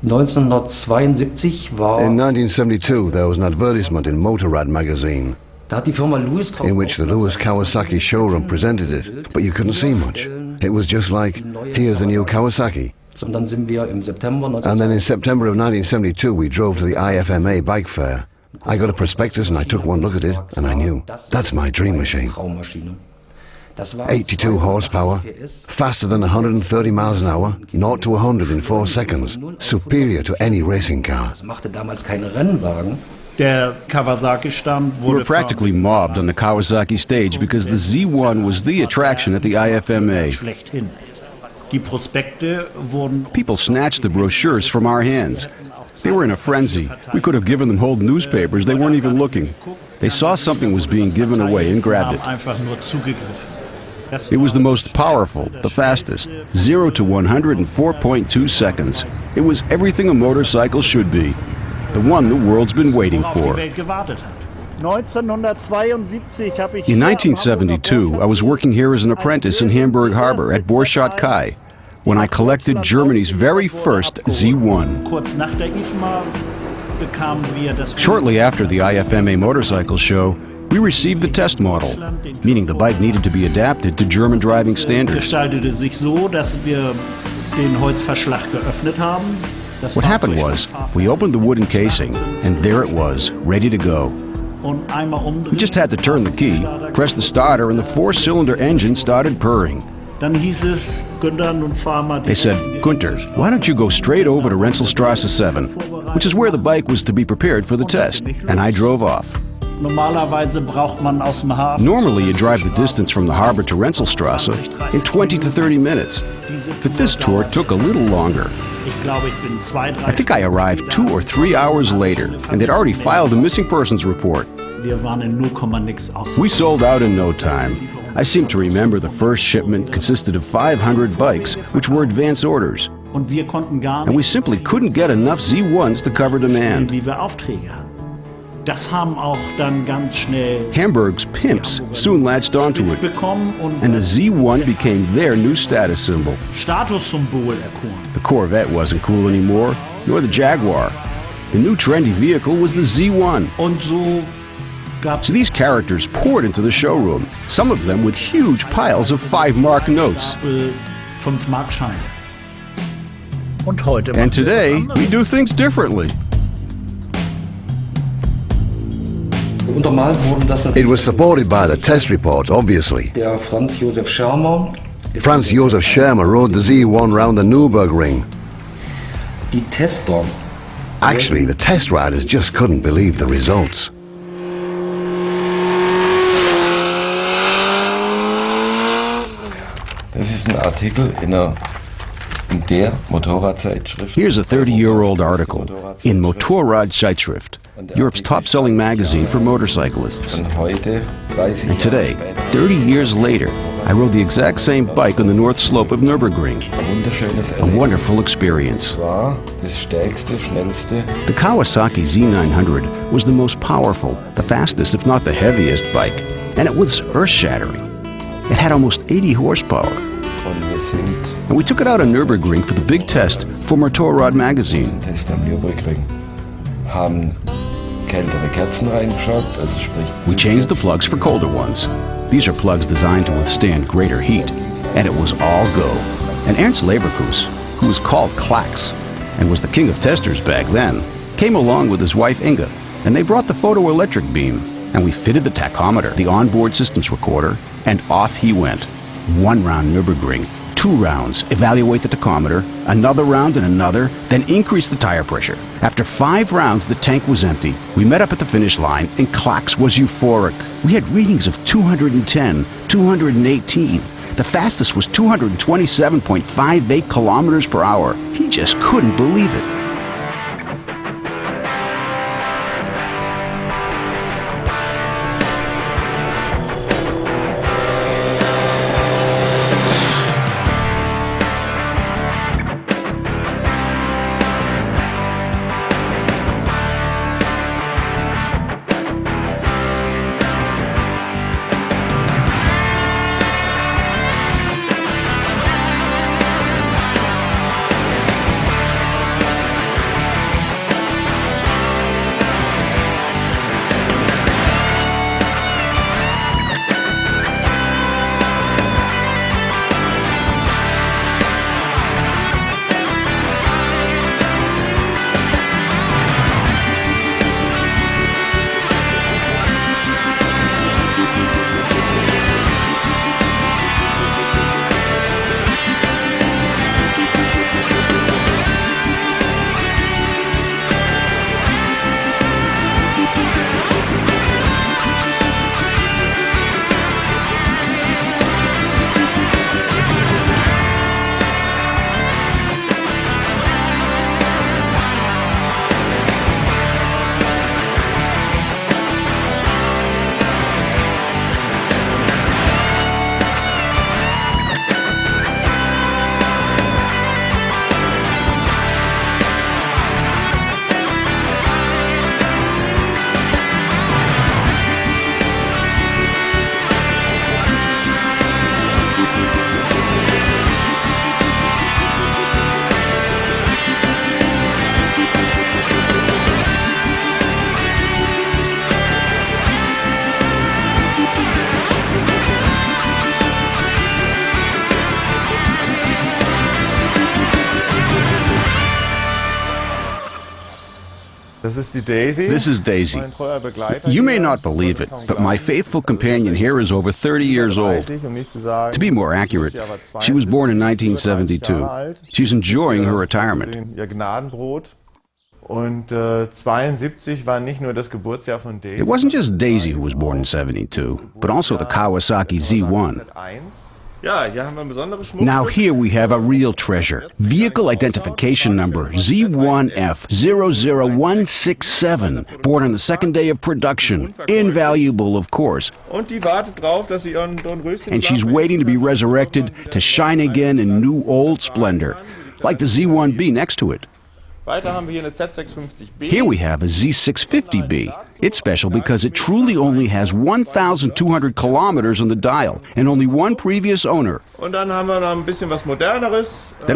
1972 war In 1972, there was an advertisement in Motorrad magazine Da hat die Firma Lewis drauf in which the Lewis Kawasaki showroom presented it, but you couldn't see much. It was just like, here's the new Kawasaki. Und dann sind wir im September And then in September of 1972, we drove to the IFMA bike fair. I got a prospectus and I took one look at it, and I knew, that's my dream machine. Traummaschine. Das war 82 horsepower, faster than 130 miles an hour, 0 to 100 in 4 seconds, superior to any racing car. Das machte damals keine Rennwagen. Der Kawasaki-Stand We were practically mobbed on the Kawasaki stage because the Z1 was the attraction at the IFMA. schlechthin. Die Prospekte wurden People snatched the brochures from our hands. They were in a frenzy. We could have given them whole newspapers. They weren't even looking. They saw something was being given away and grabbed it. einfach nur zugegriffen. It was the most powerful, the fastest, 0 to 100 in 4.2 seconds. It was everything a motorcycle should be. The one the world's been waiting Worauf die for. Welt gewartet hat. 1972 habe ich In 1972, I was working here as an apprentice in Hamburg Harbor at Borchardt Kai when I collected Germany's very first Z1. Kurz nach der IFMA bekamen wir das Shortly after the IFMA motorcycle show, we received the test model, meaning the bike needed to be adapted to German driving standards. gestaltete sich so, dass wir den Holzverschlag geöffnet haben. Das What happened Fahrzeug was, stand we opened the wooden casing, and there it was, ready to go. und einmal umdrehen. We just had to turn the key, press the starter, and the 4-cylinder engine started purring. Dann hieß es, Günther, nun fahr mal die They said, Gunther, why don't you go straight over to Renzelstrasse 7, which is where the bike was to be prepared for the test, and I drove off. Normalerweise braucht man aus dem Hafen. Normally you drive the distance from the harbor to Renzelstrasse in 20 to 30 minutes, but this tour took a little longer. Ich glaube, ich bin 2-3 I think I arrived 2 or 3 hours later, and they'd already filed a missing persons report. Wir waren in 0, nix aus. We sold out in no time. I seem to remember the first shipment consisted of 500 bikes, which were advance orders, Und wir konnten gar and we nicht, simply couldn't get enough Z1s to cover demand. wie wir Aufträge hatten. Das haben auch dann ganz schnell Hamburg's pimps soon latched onto Spitz it, bekommen und and the Z1 became their new status symbol. Statussymbol erkoren. The Corvette wasn't cool anymore, nor the Jaguar. The new trendy vehicle was the Z1. Und so gab So these characters poured into the showroom, some of them with huge piles of 5-mark notes. 5-Mark-Scheine. Und heute And machen wir today, was anderes. we do things differently. Untermalt wurden das It was supported by the test reports, obviously. der Franz Josef Schirmer. Franz Josef Schirmer rode the Z1 round the Nürburgring. Die Tester. Actually, the test riders just couldn't believe the results. Das ist ein Artikel in der Motorradzeitschrift. Here's a 30-year-old article in Motorrad Zeitschrift, Europe's top-selling magazine for motorcyclists. Und heute, 30 And today, 30 years later, I rode the exact same bike on the north slope of Nürburgring. ein wunderschönes A wonderful experience. war das stärkste, schnellste. The Kawasaki Z900 was the most powerful, the fastest, if not the heaviest bike, and it was earth-shattering. It had almost 80 horsepower, Und wir sind and we took it out on Nürburgring for the big test for Motorrad magazine. zum Test am Nürburgring. Haben kältere Kerzen reingeschaut, also sprich. We changed the plugs for colder ones. These are plugs designed to withstand greater heat, and it was all go. And Ernst Leverkus, who was called Klax and was the king of testers back then, came along with his wife Inga, and they brought the photoelectric beam, and we fitted the tachometer, the onboard systems recorder, and off he went. 1 round Nürburgring, 2 rounds, evaluate the tachometer, another round and another, then increase the tire pressure. After 5 rounds, the tank was empty. We met up at the finish line, and Klax was euphoric. We had readings of 210, 218. The fastest was 227.58 kilometers per hour. He just couldn't believe it. This is Daisy. You may not believe it, but my faithful companion here is over 30 years old. To be more accurate, she was born in 1972. She's enjoying her retirement. It wasn't just Daisy who was born in 72, but also the Kawasaki Z1. Now here we have a real treasure. Vehicle identification number Z1F00167, born on the second day of production. Invaluable, of course. And she's waiting to be resurrected to shine again in new old splendor, like the Z1B next to it. Here we have a Z650B. It's special because it truly only has 1,200 kilometers on the dial and only one previous owner. Then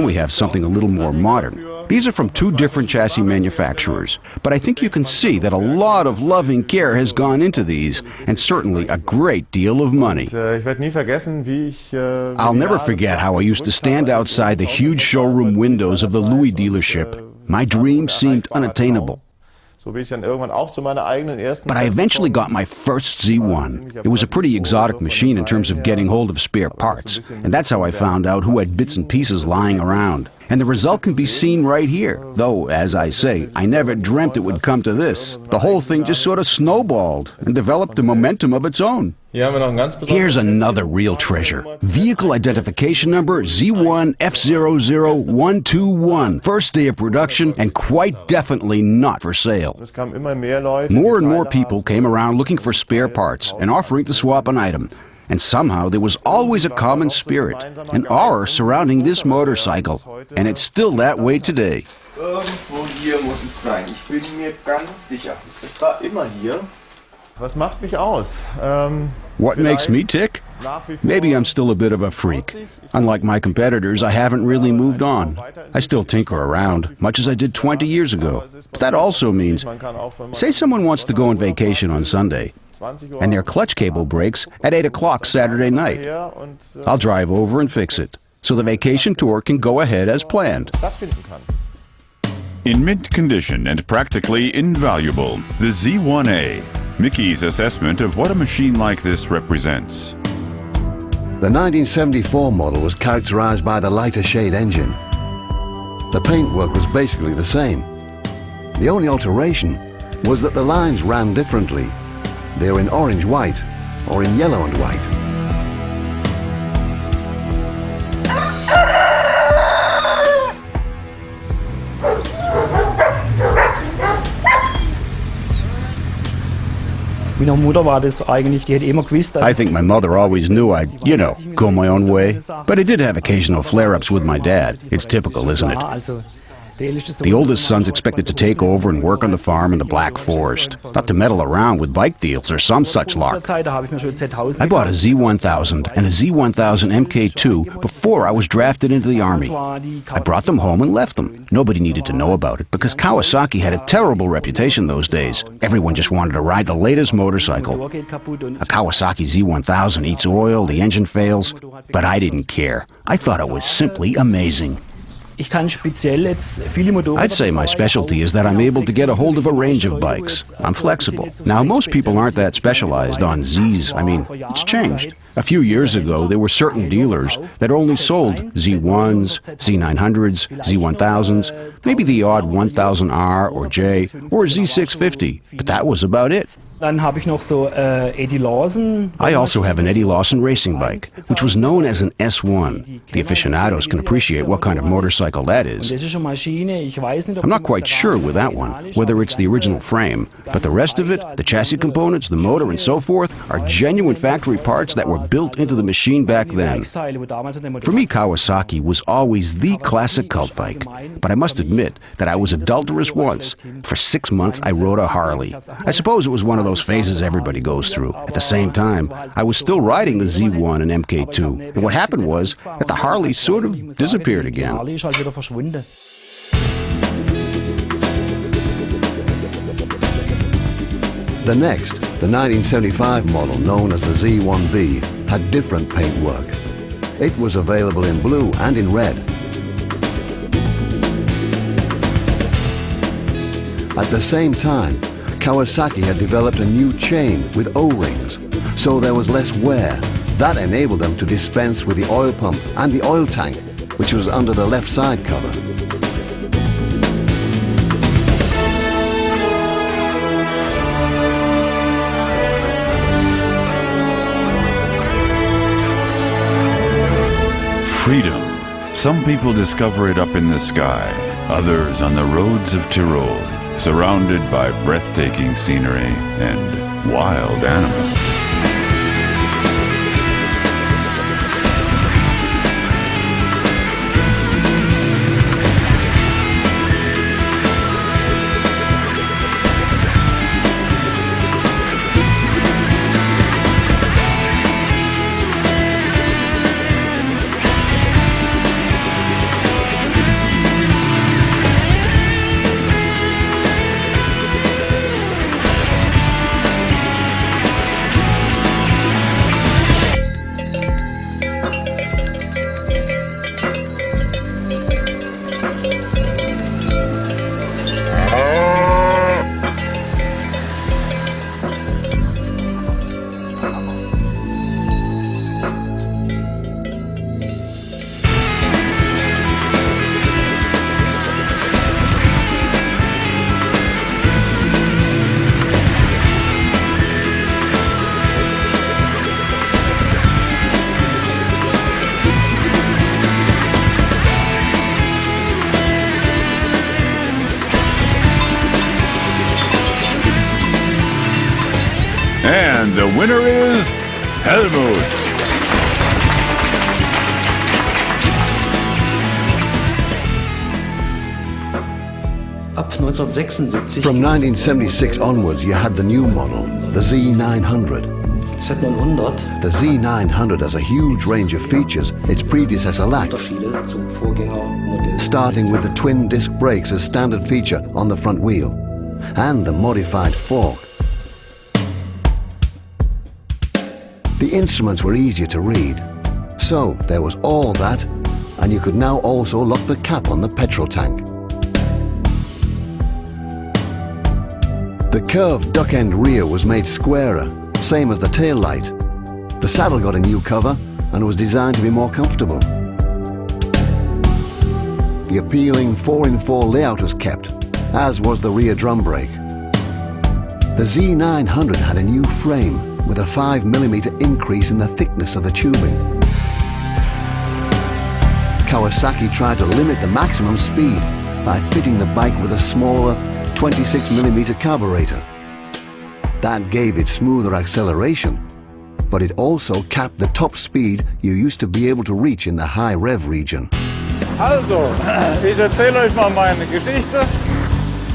we have something a little more modern. These are from two different chassis manufacturers, but I think you can see that a lot of loving care has gone into these, and certainly a great deal of money. I'll never forget how I used to stand outside the huge showroom windows of the Louis dealership. My dream seemed unattainable. But I eventually got my first Z1. It was a pretty exotic machine in terms of getting hold of spare parts, and that's how I found out who had bits and pieces lying around. And the result can be seen right here, though, as I say, I never dreamt it would come to this. The whole thing just sort of snowballed and developed a momentum of its own. Here's another real treasure. Vehicle identification number Z1F00121. First day of production and quite definitely not for sale. More and more people came around looking for spare parts and offering to swap an item. And somehow there was always a common spirit, an aura surrounding this motorcycle. And it's still that way today. What makes me tick? Maybe I'm still a bit of a freak. Unlike my competitors, I haven't really moved on. I still tinker around, much as I did 20 years ago. But that also means, say someone wants to go on vacation on Sunday, and their clutch cable breaks at 8 o'clock Saturday night. I'll drive over and fix it, so the vacation tour can go ahead as planned. In mint condition and practically invaluable, the Z1A. Mickey's assessment of what a machine like this represents. The 1974 model was characterized by the lighter shade engine. The paintwork was basically the same. The only alteration was that the lines ran differently. They were in orange-white or in yellow and white. I think my mother always knew I'd, go my own way. But I did have occasional flare-ups with my dad. It's typical, isn't it? The oldest son's expected to take over and work on the farm in the Black Forest, not to meddle around with bike deals or some such lark. I bought a Z1000 and a Z1000 MK2 before I was drafted into the Army. I brought them home and left them. Nobody needed to know about it because Kawasaki had a terrible reputation those days. Everyone just wanted to ride the latest motorcycle. A Kawasaki Z1000 eats oil, the engine fails, but I didn't care. I thought it was simply amazing. I'd say my specialty is that I'm able to get a hold of a range of bikes. I'm flexible. Now, most people aren't that specialized on Zs. I mean, it's changed. A few years ago, there were certain dealers that only sold Z1s, Z900s, Z1000s, maybe the odd 1000R or J or Z650, but that was about it. I also have an Eddie Lawson racing bike, which was known as an S1. The aficionados can appreciate what kind of motorcycle that is. I'm not quite sure with that one, whether it's the original frame, but the rest of it, the chassis components, the motor and so forth, are genuine factory parts that were built into the machine back then. For me, Kawasaki was always the classic cult bike, but I must admit that I was adulterous once. For 6 months, I rode a Harley. I suppose it was one of those phases everybody goes through. At the same time, I was still riding the Z1 and MK2, and what happened was that the Harley sort of disappeared again. The next, the 1975 model known as the Z1B, had different paintwork. It was available in blue and in red. At the same time, Kawasaki had developed a new chain with O-rings, so there was less wear. That enabled them to dispense with the oil pump and the oil tank, which was under the left side cover. Freedom. Some people discover it up in the sky, others on the roads of Tyrol, surrounded by breathtaking scenery and wild animals. And the winner is Helmut. From 1976 onwards, you had the new model, the Z900. Z900 The Z900 has a huge range of features its predecessor lacked, Unterschiede zum Vorgängermodell. starting with the twin disc brakes as standard feature on the front wheel, and the modified fork. The instruments were easier to read, so there was all that, and you could now also lock the cap on the petrol tank. The curved duck-end rear was made squarer, same as the tail light. The saddle got a new cover and was designed to be more comfortable. The appealing 4x4 layout was kept, as was the rear drum brake. The Z900 had a new frame with a 5mm increase in the thickness of the tubing. Kawasaki tried to limit the maximum speed by fitting the bike with a smaller 26mm carburetor. That gave it smoother acceleration, but it also capped the top speed you used to be able to reach in the high rev region. Also, ich erzähle euch mal meine Geschichte.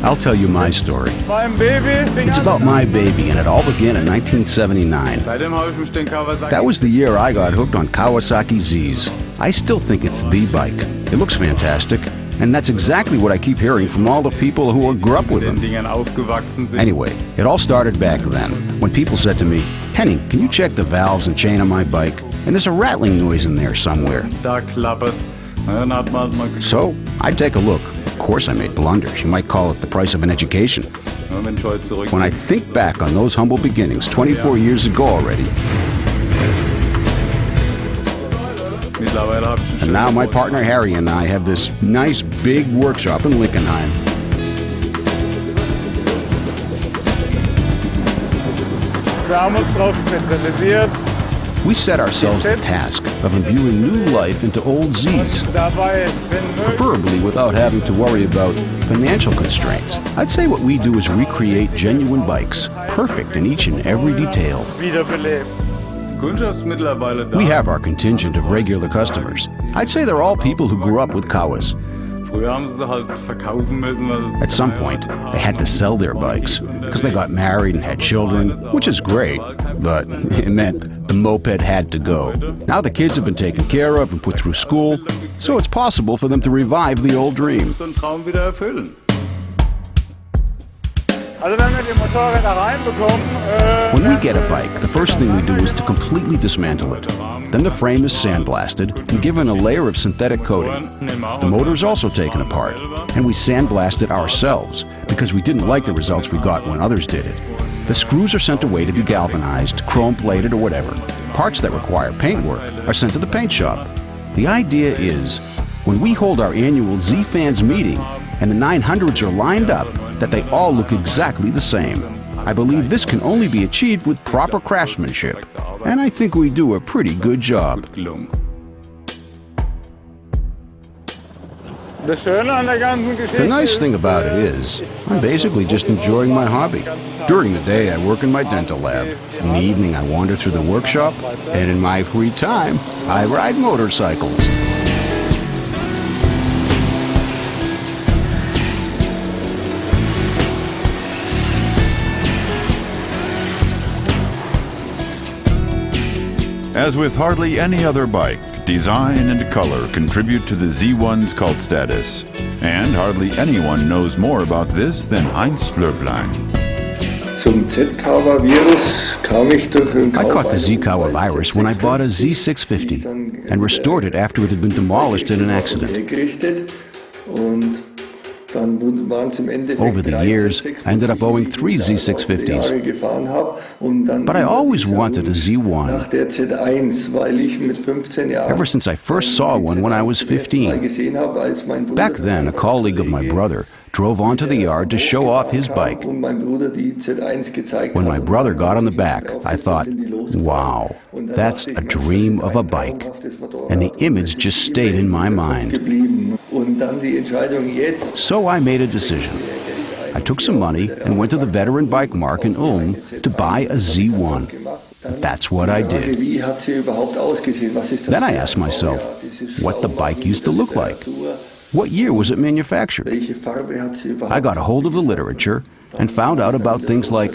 I'll tell you my story. Mein Baby. It's about my baby, and it all began in 1979. Seitdem habe ich mich den Kawasaki. That was the year I got hooked on Kawasaki Zs. I still think it's the bike. It looks fantastic, and that's exactly what I keep hearing from all the people who grew up with them. Anyway, it all started back then, when people said to me, "Henning, can you check the valves and chain on my bike? And there's a rattling noise in there somewhere." Da klappert. Dann hat man mal geschaut. So, I'd take a look. Of course I made blunders. You might call it the price of an education. Wenn ich heute zurück. When I think back on those humble beginnings 24 years ago already, Mittlerweile habe ich and now my partner Harry and I have this nice big workshop in Lincolnheim. Wir haben uns darauf spezialisiert. We set ourselves the task of imbuing new life into old Zs, Dabei, wenn möglich, preferably without having to worry about financial constraints. I'd say what we do is recreate genuine bikes, perfect in each and every detail. wiederbelebt. Kundschaft ist mittlerweile da. We have our contingent of regular customers. I'd say they're all people who grew up with Kawas. Früher haben sie halt verkaufen müssen, weil At some point, they had to sell their bikes because they got married and had children, which is great, but it meant the moped had to go. Now the kids have been taken care of and put through school, so it's possible for them to revive the old dream. so einen Traum wieder erfüllen. Also wenn wir die Motorräder reinbekommen, When we get a bike, the first thing we do is to completely dismantle it. Then the frame is sandblasted and given a layer of synthetic coating. The motor is also taken apart, and we sandblast it ourselves because we didn't like the results we got when others did it. The screws are sent away to be galvanized, chrome-plated, or whatever. Parts that require paintwork are sent to the paint shop. The idea is, when we hold our annual Z-Fans meeting and the 900s are lined up, that they all look exactly the same. I believe this can only be achieved with proper craftsmanship, and I think we do a pretty good job. The nice thing about it is, I'm basically just enjoying my hobby. During the day, I work in my dental lab. In the evening, I wander through the workshop, and in my free time, I ride motorcycles. As with hardly any other bike, design and color contribute to the Z1's cult status. And hardly anyone knows more about this than Heinz Löblein. Zum Z-KAWA-Virus kam ich durch einen I caught the Kauf Z-KAWA virus when I bought a Z650 and restored it after it had been demolished in an accident. hergerichtet und dann waren es im Endeffekt Over the years, I ended up owing 3 Z650s. gefahren habe und dann But I always wanted a Z1. nach der Z1, weil ich mit 15 Jahren Ever since I first saw one when I was 15. gesehen habe, als mein Bruder Back then, a colleague of my brother drove onto the yard to show off his bike. und mein Bruder die Z1 gezeigt When hat my und brother dann got on the habe ich back, gekauft, I jetzt thought, sind die losgefahren. wow, Und dann that's dachte a ich, dream of a ein bike. traumhaftes Motorrad. And the image just stayed in my mind. Geblieben. Und dann die Entscheidung jetzt. So I made a decision. I took some money and went to the veteran bike mark in Ulm to buy a Z1. That's what I did. Wie hat sie überhaupt ausgesehen? Was ist das Then I für ein asked myself Baujahr? Das ist what the bike used to look like. Literatur. What year was it manufactured? Welche Farbe hat sie überhaupt? I got a hold of the literature and found out about things like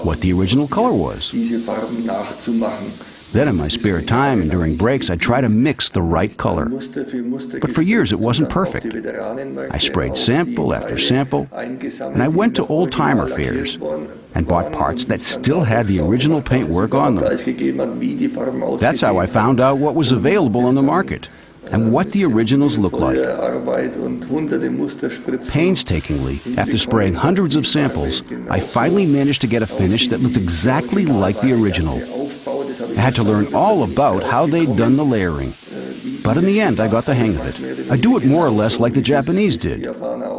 what the original color was. Diese Farben nachzumachen. Then in my spare time and during breaks, I'd try to mix the right color. Muster für Muster But for years it wasn't dann auf perfect. die Veteranenmärkte, I sprayed auf sample die after Teile sample, eingesammelt, and I die went to noch old-timer original fairs lackiert worden and bought waren parts und that dann still had the nachgeschaut, original was es paintwork on them. überhaupt gegeben hat, wie die Farben That's how I ausgesehen found out what was available on the market and what the originals look like. Arbeit und hunderte Musterspritzen. Painstakingly, after spraying hundreds of samples, I finally managed to get a finish that looked exactly like the original. I had to learn all about how they'd done the layering. But in the end, I got the hang of it. I do it more or less like the Japanese did,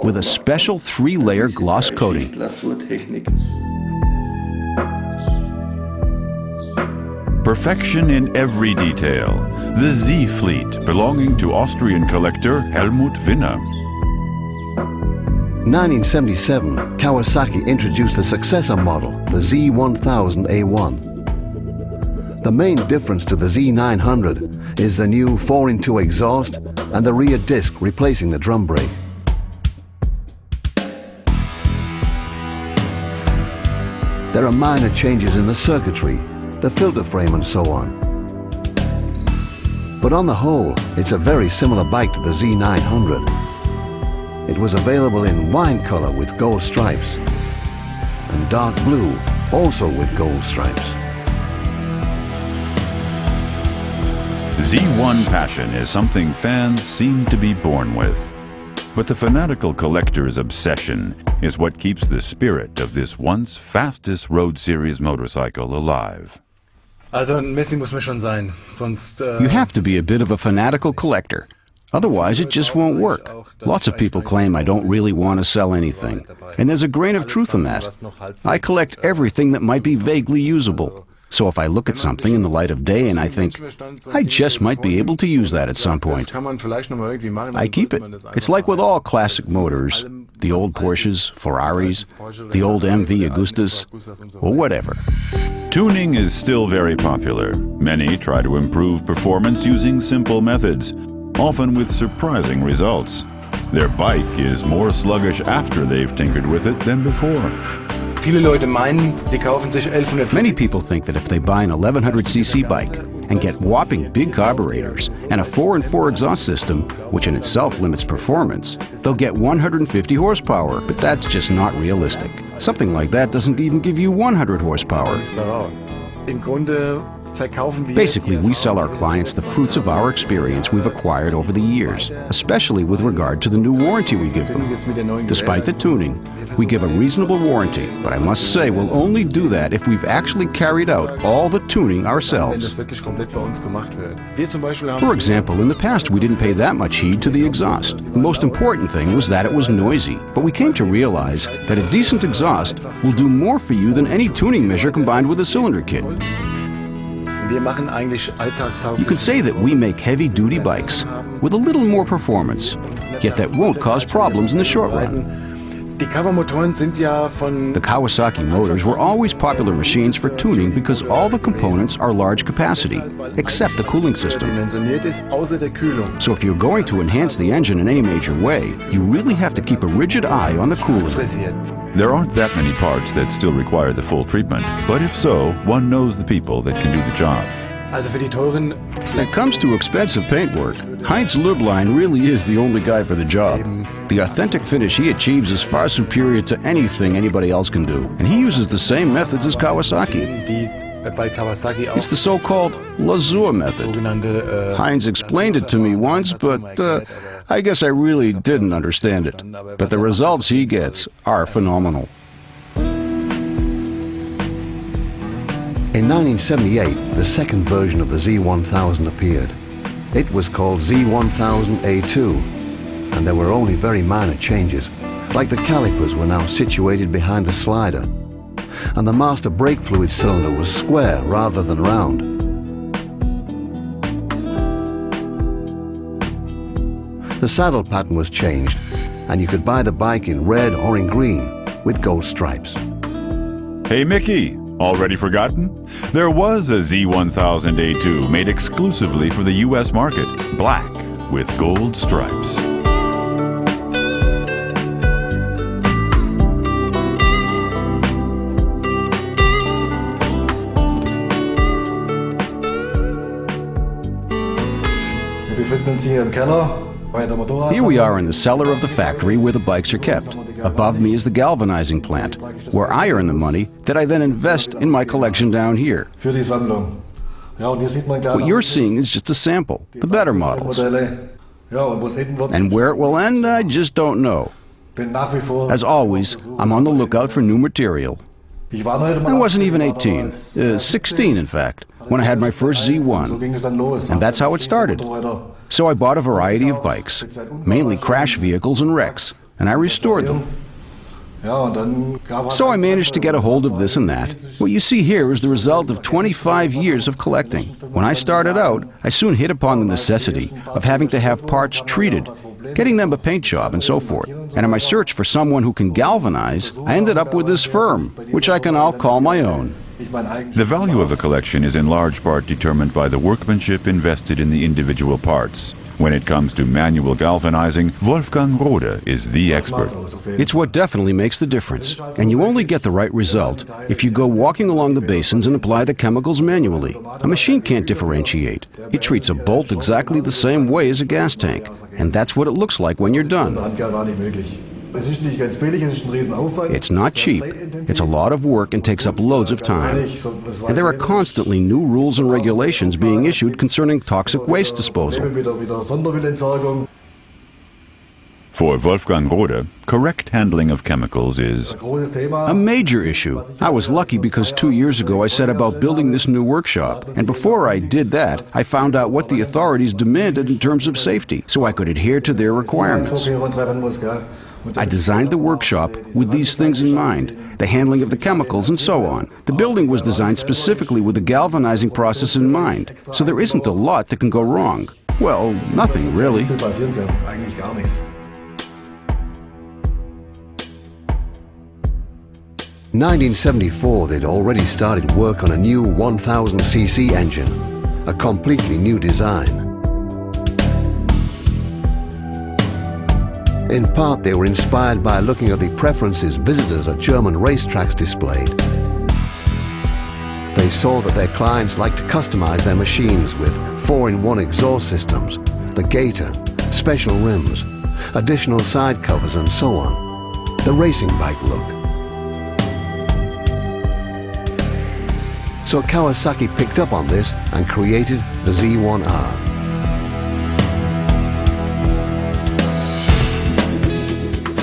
with a special 3-layer gloss coating. Perfection in every detail. The Z Fleet, belonging to Austrian collector Helmut Winner. 1977, Kawasaki introduced the successor model, the Z1000A1. The main difference to the Z900 is the new 4-in-2 exhaust and the rear disc replacing the drum brake. There are minor changes in the circuitry, the filter frame and so on. But on the whole, it's a very similar bike to the Z900. It was available in wine color with gold stripes and dark blue, also with gold stripes. Z1 passion is something fans seem to be born with. But the fanatical collector's obsession is what keeps the spirit of this once fastest road series motorcycle alive. Also ein Messi muss man schon sein, sonst... You have to be a bit of a fanatical collector. Otherwise, it just won't work. Lots of people claim I don't really want to sell anything. And there's a grain of truth in that. I collect everything that might be vaguely usable. So if I look at something in the light of day and I think, I just might be able to use that at some point, I keep it. It's like with all classic motors, the old Porsches, Ferraris, the old MV Augustus, or whatever. Tuning is still very popular. Many try to improve performance using simple methods, often with surprising results. Their bike is more sluggish after they've tinkered with it than before. Viele Leute meinen, sie kaufen sich 1100. Many people think that if they buy an 1100cc bike and get whopping big carburetors and a 4-in-4 exhaust system, which in itself limits performance, they'll get 150 horsepower, but that's just not realistic. Something like that doesn't even give you 100 horsepower. Nichts mehr raus. Im Grunde verkaufen wir Basically, we sell our clients the fruits of our experience we've acquired over the years, especially with regard to the new warranty we give them. Despite the tuning, we give a reasonable warranty, but I must say we'll only do that if we've actually carried out all the tuning wenn ourselves. das wirklich komplett bei uns gemacht wird. Wir zum Beispiel haben For example, in the past we didn't pay that much heed to the exhaust. The most important thing was that it was noisy, but we came to realize that a decent exhaust will do more for you than any tuning measure combined with a cylinder kit. wir machen eigentlich alltagstaugliche. You could say that we make heavy-duty bikes with a little more performance, yet that won't cause problems in the short run. Die KAWA-Motoren sind ja von The Kawasaki motors were always popular machines for tuning because all the components are large capacity, except the cooling system. dimensioniert ist, außer der Kühlung. So if you're going to enhance the engine in any major way, you really have to keep a rigid eye on the cooling. Frisiert. There aren't that many parts that still require the full treatment, but if so, one knows the people that can do the job. Also für die teuren When it comes to expensive paintwork, Heinz Löblein really is the only guy for the job. The authentic finish he achieves is far superior to anything anybody else can do, and he uses the same methods as Kawasaki. die bei Kawasaki auch It's the so-called Lasur method. sogenannte Heinz explained it to me once, but I guess I really didn't understand it. But the results he gets are phenomenal. In 1978, the second version of the Z1000 appeared. It was called Z1000A2, and there were only very minor changes, like the calipers were now situated behind the slider, and the master brake fluid cylinder was square rather than round. The saddle pattern was changed, and you could buy the bike in red or in green with gold stripes. Hey Mickey, already forgotten? There was a Z1000A2 made exclusively for the US market, black with gold stripes. Wir befinden uns hier im Keller bei der Motorrad. Here we are in the cellar of the factory where the bikes are kept. Above me is the galvanizing plant, where I earn the money that I then invest in my collection down here. Für die Sammlung. Ja, und hier sieht man What you're seeing is just a sample, the better models. Modelle. Ja, und wo es enden wird, And where it will end, I just don't know. bin nach wie vor. As always, I'm on the lookout for new material. Ich war noch nicht mal I wasn't 18, even aber 18, 16 in fact, when I had my first So Z1. ging es dann los. And that's how it started. So I bought a variety of bikes, mainly crash vehicles and wrecks, and I restored them. Ja, und dann gab So I managed to get a hold of this and that. What you see here is the result of 25 years of collecting. When I started out, I soon hit upon the necessity of having to have parts treated, getting them a paint job and so forth. And in my search for someone who can galvanize, I ended up with this firm, which I can now call my own. ich mein eigenes. The value of a collection is in large part determined by the workmanship invested in the individual parts. When it comes to manual galvanizing, Wolfgang Rode is the expert. It's what definitely makes the difference. And you only get the right result if you go walking along the basins and apply the chemicals manually. A machine can't differentiate. It treats a bolt exactly the same way as a gas tank. And that's what it looks like when you're done. Handgarn war nicht möglich. Es ist nicht ganz billig, es ist ein Riesenaufwand. It's not cheap. It's a lot of work and takes up loads of time. And there are constantly new rules and regulations being issued concerning toxic waste disposal. Wieder Sondermüllentsorgung. For Wolfgang Rode, correct handling of chemicals is Großes Thema. A major issue. I was lucky because 2 years ago I set about building this new workshop. And before I did that, I found out what the authorities demanded in terms of safety, so I could adhere to their requirements. Vorkehrungen treffen muss, gell? Und I designed the workshop with these things in mind, the handling of the chemicals and so on. The building was designed specifically with the galvanizing process in mind, so there isn't a lot that can go wrong. Well, nothing really. viel passieren kann. Eigentlich gar nichts. 1974, they'd already started work on a new 1000cc engine, a completely new design. In part, they were inspired by looking at the preferences visitors at German racetracks displayed. They saw that their clients liked to customize their machines with 4-in-1 exhaust systems, the gator, special rims, additional side covers and so on. The racing bike look. So Kawasaki picked up on this and created the Z1R.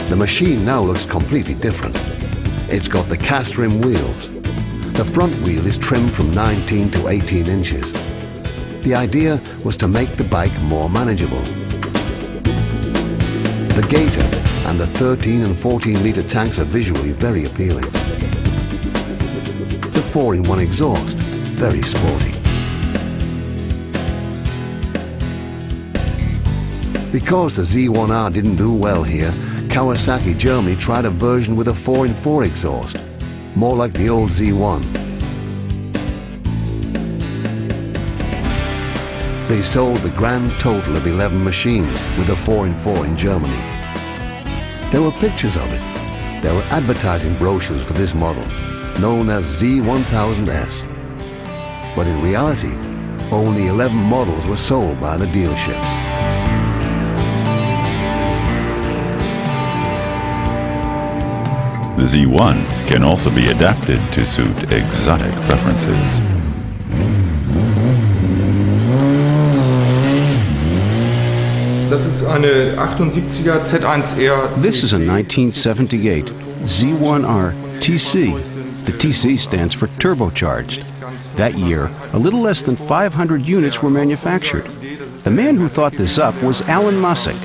The machine now looks completely different. It's got the cast rim wheels. The front wheel is trimmed from 19 to 18 inches. The idea was to make the bike more manageable. The Gator and the 13 and 14 litre tanks are visually very appealing. The 4-in-1 exhaust, very sporty. Because the Z1R didn't do well here, Kawasaki Germany tried a version with a 4-in-4 exhaust, more like the old Z1. They sold the grand total of 11 machines with a 4-in-4 in Germany. There were pictures of it. There were advertising brochures for this model, known as Z1000S. But in reality, only 11 models were sold by the dealerships. The Z1 can also be adapted to suit exotic preferences. Das ist eine 78er Z1R. This is a 1978 Z1R TC. The TC stands for turbocharged. That year, a little less than 500 units were manufactured. The man who thought this up was Alan Mussig.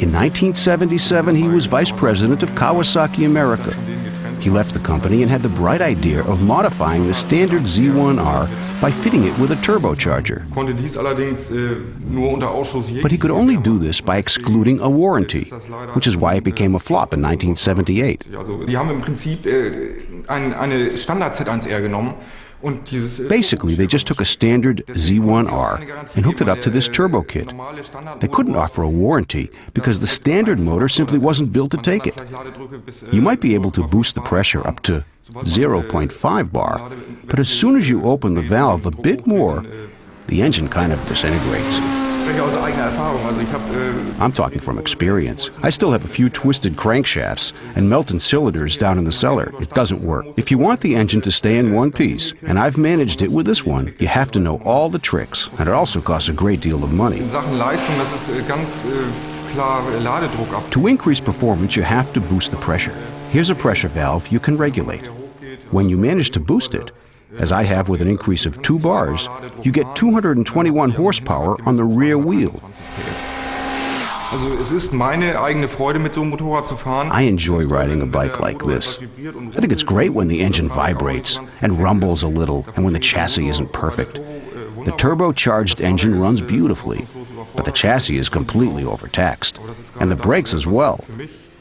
In 1977, he was vice president of Kawasaki America. He left the company and had the bright idea of modifying the standard Z1R by fitting it with a turbocharger. But he could only do this by excluding a warranty, which is why it became a flop in 1978. Basically, they just took a standard Z1R and hooked it up to this turbo kit. They couldn't offer a warranty because the standard motor simply wasn't built to take it. You might be able to boost the pressure up to 0.5 bar, but as soon as you open the valve a bit more, the engine kind of disintegrates. I'm talking from experience. I still have a few twisted crankshafts and melted cylinders down in the cellar. It doesn't work. If you want the engine to stay in one piece, and I've managed it with this one, you have to know all the tricks, and it also costs a great deal of money. To increase performance, you have to boost the pressure. Here's a pressure valve you can regulate. When you manage to boost it, as I have with an increase of 2 bars, you get 221 horsepower on the rear wheel. I enjoy riding a bike like this. I think it's great when the engine vibrates and rumbles a little and when the chassis isn't perfect. The turbocharged engine runs beautifully, but the chassis is completely overtaxed, and the brakes as well.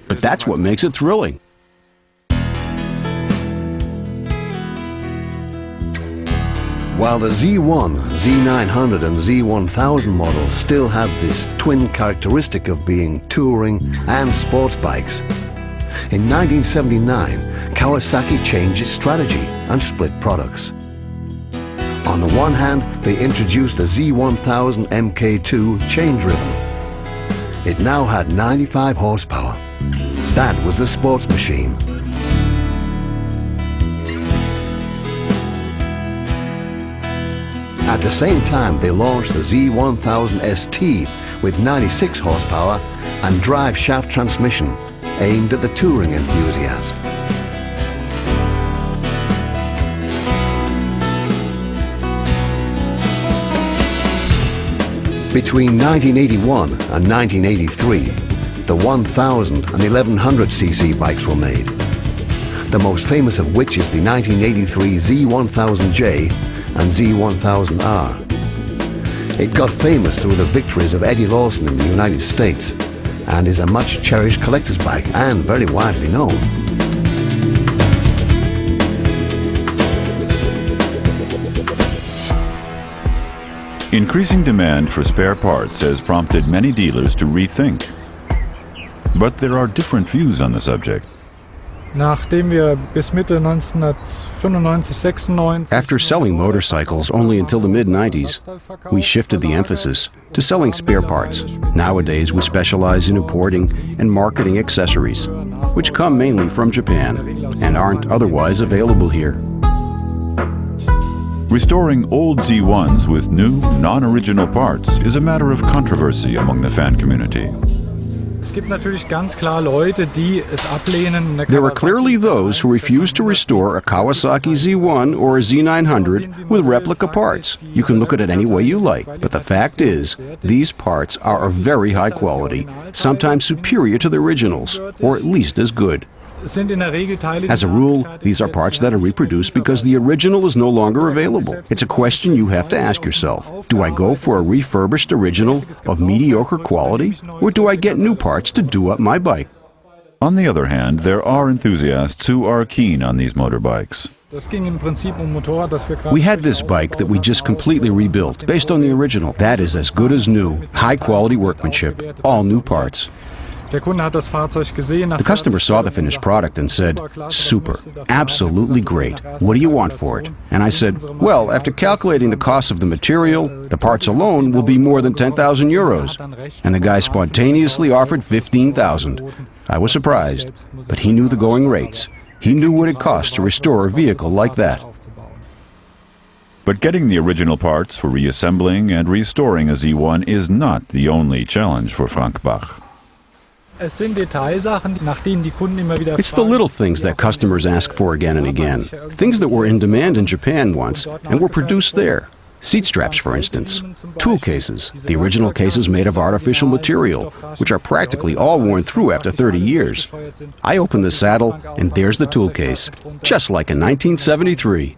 But that's what makes it thrilling. While the Z1, Z900 and Z1000 models still have this twin characteristic of being touring and sports bikes, in 1979, Kawasaki changed its strategy and split products. On the one hand, they introduced the Z1000 MK2 chain-driven. It now had 95 horsepower. That was the sports machine. At the same time, they launched the Z1000 ST with 96 horsepower and drive shaft transmission aimed at the touring enthusiast. Between 1981 and 1983, the 1000 and 1100cc bikes were made. The most famous of which is the 1983 Z1000J and Z1000R. It got famous through the victories of Eddie Lawson in the United States and is a much cherished collector's bike and very widely known. Increasing demand for spare parts has prompted many dealers to rethink. But there are different views on the subject. Nachdem wir bis Mitte 1995, 96. After selling motorcycles only until the mid-90s, we shifted the emphasis to selling spare parts. Nowadays, we specialize in importing and marketing accessories, which come mainly from Japan and aren't otherwise available here. Restoring old Z1s with new, non-original parts is a matter of controversy among the fan community. There are clearly those who refuse to restore a Kawasaki Z1 or a Z900 with replica parts. You can look at it any way you like, but the fact is, these parts are of very high quality, sometimes superior to the originals, or at least as good. As a rule, these are parts that are reproduced because the original is no longer available. It's a question you have to ask yourself. Do I go for a refurbished original of mediocre quality, or do I get new parts to do up my bike? On the other hand, there are enthusiasts who are keen on these motorbikes. We had this bike that we just completely rebuilt, based on the original. That is as good as new, high-quality workmanship, all new parts. The customer saw the finished product and said, "Super, absolutely great. What do you want for it?" And I said, "Well, after calculating the cost of the material, the parts alone will be more than 10,000 euros. And the guy spontaneously offered 15,000. I was surprised, but he knew the going rates. He knew what it cost to restore a vehicle like that. But getting the original parts for reassembling and restoring a Z1 is not the only challenge for Frank Bach. It's the little things that customers ask for again and again. Things that were in demand in Japan once and were produced there. Seat straps, for instance. Tool cases, the original cases made of artificial material, which are practically all worn through after 30 years. I open the saddle, and there's the tool case, just like in 1973.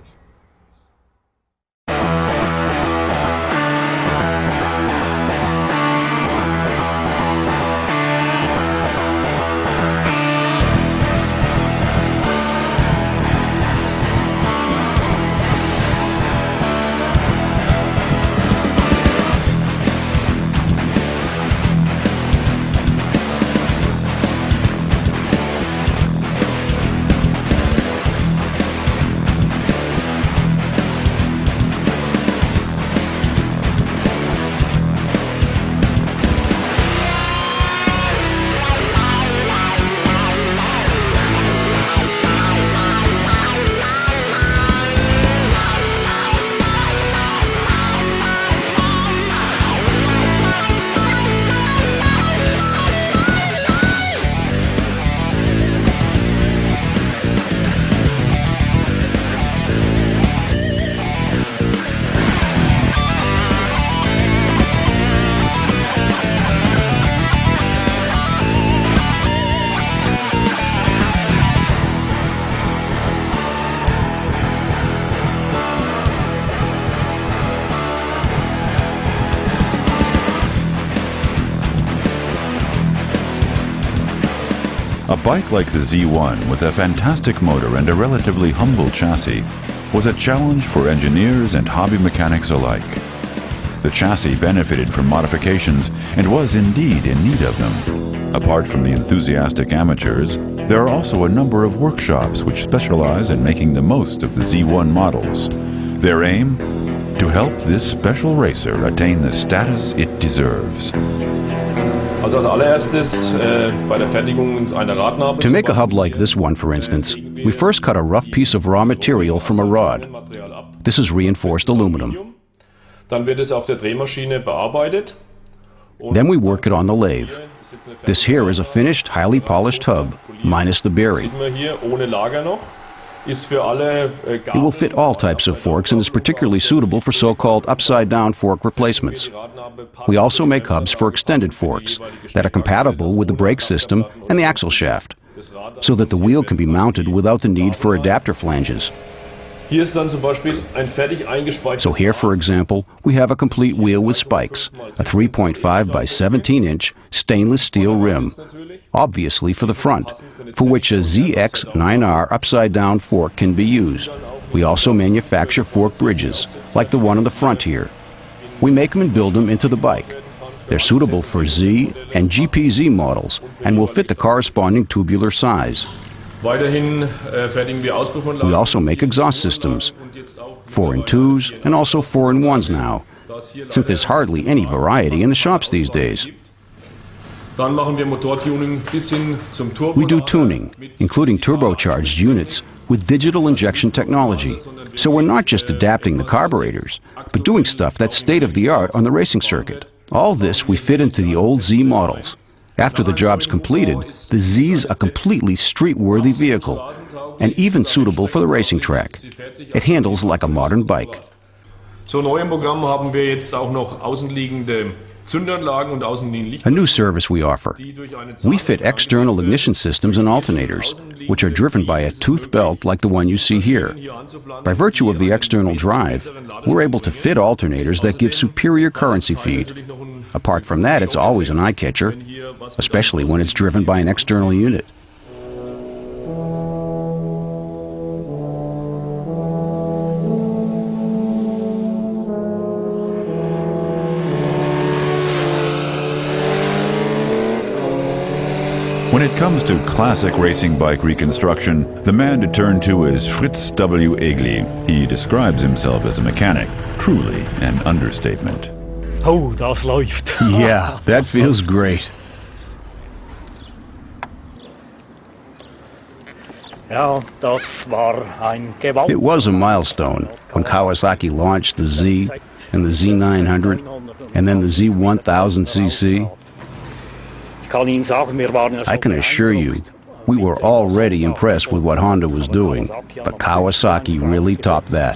A bike like the Z1 with a fantastic motor and a relatively humble chassis was a challenge for engineers and hobby mechanics alike. The chassis benefited from modifications and was indeed in need of them. Apart from the enthusiastic amateurs, there are also a number of workshops which specialize in making the most of the Z1 models. Their aim? To help this special racer attain the status it deserves. To make a hub like this one, for instance, we first cut a rough piece of raw material from a rod. This is reinforced aluminum. Then we work it on the lathe. This here is a finished, highly polished hub, minus the bearing. It will fit all types of forks and is particularly suitable for so-called upside-down fork replacements. We also make hubs for extended forks that are compatible with the brake system and the axle shaft, so that the wheel can be mounted without the need for adapter flanges. So here, for example, we have a complete wheel with spikes, a 3.5 by 17-inch stainless steel rim, obviously for the front, for which a ZX9R upside-down fork can be used. We also manufacture fork bridges, like the one on the front here. We make them and build them into the bike. They're suitable for Z and GPZ models and will fit the corresponding tubular size. We also make exhaust systems, 4-in-2s and also 4-in-1s now, since there's hardly any variety in the shops these days. We do tuning, including turbocharged units, with digital injection technology. So we're not just adapting the carburetors, but doing stuff that's state-of-the-art on the racing circuit. All this we fit into the old Z models. After the job's completed, the Z's a completely street-worthy vehicle, and even suitable for the racing track. It handles like a modern bike. So neu im Programm haben wir jetzt auch noch außenliegende Zündanlagen und außenliegende Licht. A new service we offer. We fit external ignition systems and alternators, which are driven by a tooth belt like the one you see here. By virtue of the external drive, we're able to fit alternators that give superior currency feed. Apart from that, it's always an eye-catcher, especially when it's driven by an external unit. When it comes to classic racing bike reconstruction, the man to turn to is Fritz W. Egli. He describes himself as a mechanic, truly an understatement. Oh, das läuft. Yeah, that feels great. Ja, das war ein Gewalt. It was a milestone when Kawasaki launched the Z and the Z900 and then the Z1000cc. I can assure you, we were already impressed with what Honda was doing, but Kawasaki really topped that.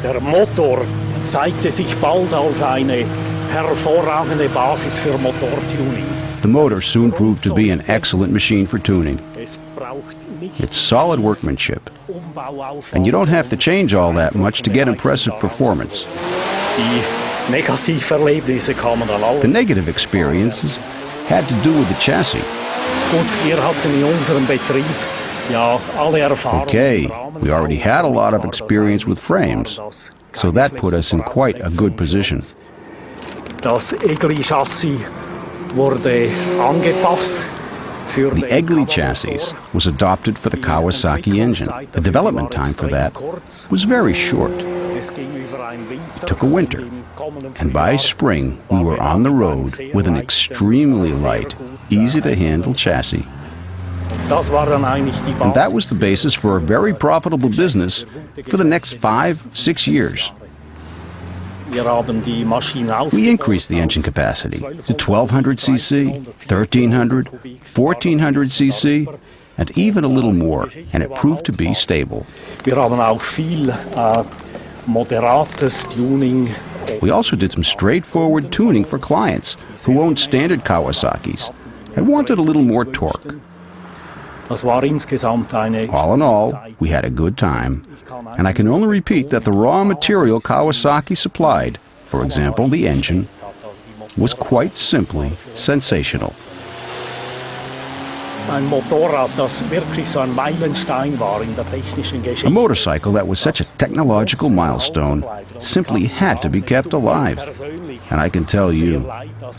Der Motor zeigte sich bald als eine hervorragende Basis für Motortuning. The motor soon proved to be an excellent machine for tuning. It's solid workmanship, and you don't have to change all that much to get impressive performance. The negative experiences had to do with the chassis. Okay, we already had a lot of experience with frames, so that put us in quite a good position. Das Egli-Chassis wurde angepasst. The Egli chassis was adopted for the Kawasaki engine. The development time for that was very short. It took a winter, and by spring we were on the road with an extremely light, easy-to-handle chassis. And that was the basis for a very profitable business for the next 5-6 years. We increased the engine capacity to 1200 cc, 1300, 1400 cc, and even a little more, and it proved to be stable. We also did some straightforward tuning for clients who owned standard Kawasaki's and wanted a little more torque. All in all, we had a good time, and I can only repeat that the raw material Kawasaki supplied, for example the engine, was quite simply sensational. A motorcycle that was such a technological milestone simply had to be kept alive. And I can tell you,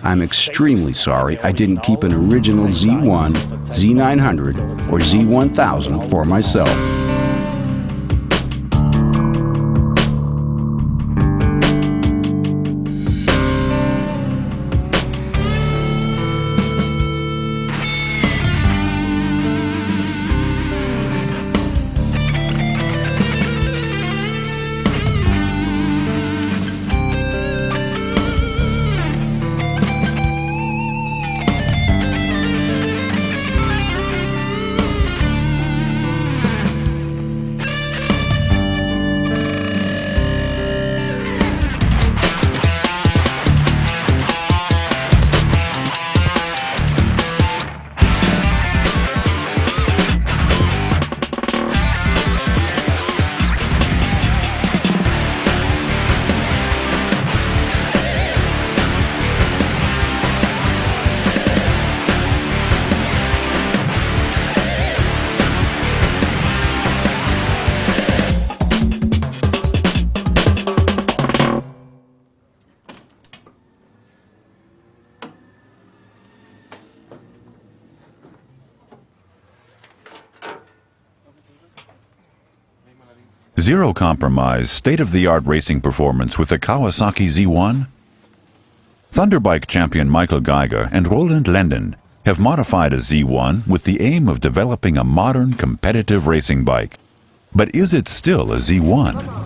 I'm extremely sorry I didn't keep an original Z1, Z900, or Z1000 for myself. Zero compromise, state-of-the-art racing performance with the Kawasaki Z1? Thunderbike champion Michael Geiger and Roland Lenden have modified a Z1 with the aim of developing a modern competitive racing bike. But is it still a Z1?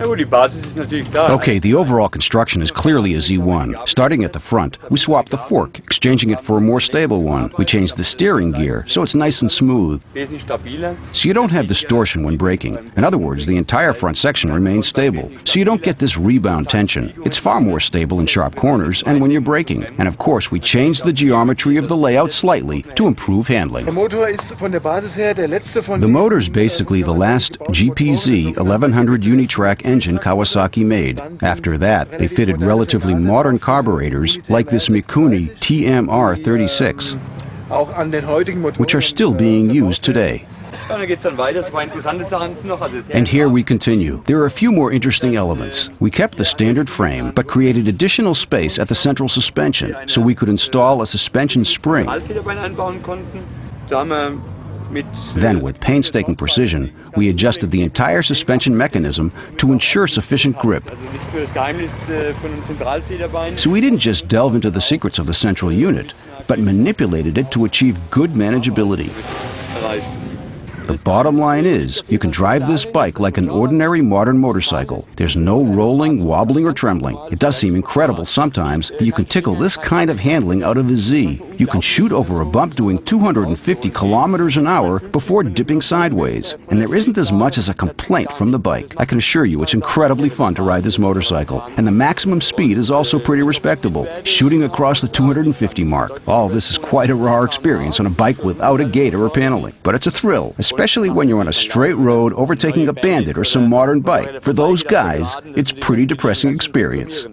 Okay, the overall construction is clearly a Z1. Starting at the front, we swapped the fork, exchanging it for a more stable one. We changed the steering gear, so it's nice and smooth. So you don't have distortion when braking. In other words, the entire front section remains stable. So you don't get this rebound tension. It's far more stable in sharp corners and when you're braking. And of course, we changed the geometry of the layout slightly to improve handling. The motor's basically the last GPZ 1100 Unitrack engine Kawasaki made. After that, they fitted relatively modern carburetors like this Mikuni TMR36, which are still being used today. And here we continue. There are a few more interesting elements. We kept the standard frame, but created additional space at the central suspension, so we could install a suspension spring. Then, with painstaking precision, we adjusted the entire suspension mechanism to ensure sufficient grip. So we didn't just delve into the secrets of the central unit, but manipulated it to achieve good manageability. The bottom line is, you can drive this bike like an ordinary modern motorcycle. There's no rolling, wobbling, or trembling. It does seem incredible sometimes, but you can tickle this kind of handling out of a Z. You can shoot over a bump doing 250 kilometers an hour before dipping sideways. And there isn't as much as a complaint from the bike. I can assure you it's incredibly fun to ride this motorcycle. And the maximum speed is also pretty respectable, shooting across the 250 mark. All this is quite a raw experience on a bike without a gator or paneling. But it's a thrill, especially when you're on a straight road overtaking a Bandit or some modern bike. For those guys, it's a pretty depressing experience.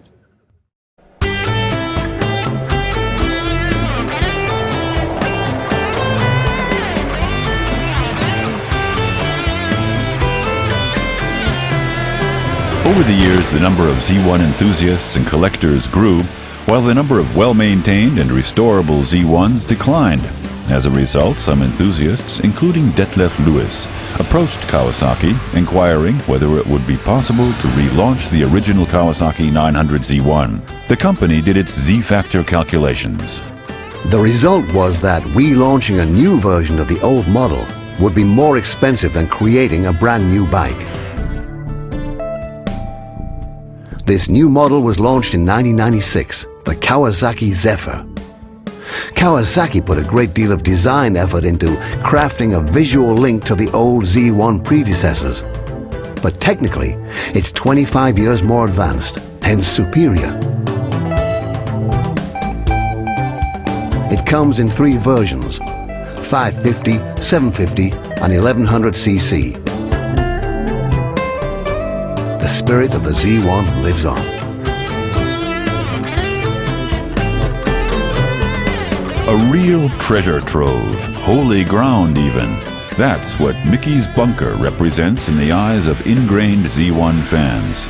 Over the years, the number of Z1 enthusiasts and collectors grew, while the number of well-maintained and restorable Z1s declined. As a result, some enthusiasts, including Detlef Lewis, approached Kawasaki, inquiring whether it would be possible to relaunch the original Kawasaki 900 Z1. The company did its Z-factor calculations. The result was that relaunching a new version of the old model would be more expensive than creating a brand new bike. This new model was launched in 1996, the Kawasaki Zephyr. Kawasaki put a great deal of design effort into crafting a visual link to the old Z1 predecessors. But technically, it's 25 years more advanced, hence superior. It comes in 3 versions, 550, 750 and 1100cc. The spirit of the Z1 lives on. A real treasure trove, holy ground even. That's what Mickey's Bunker represents in the eyes of ingrained Z1 fans.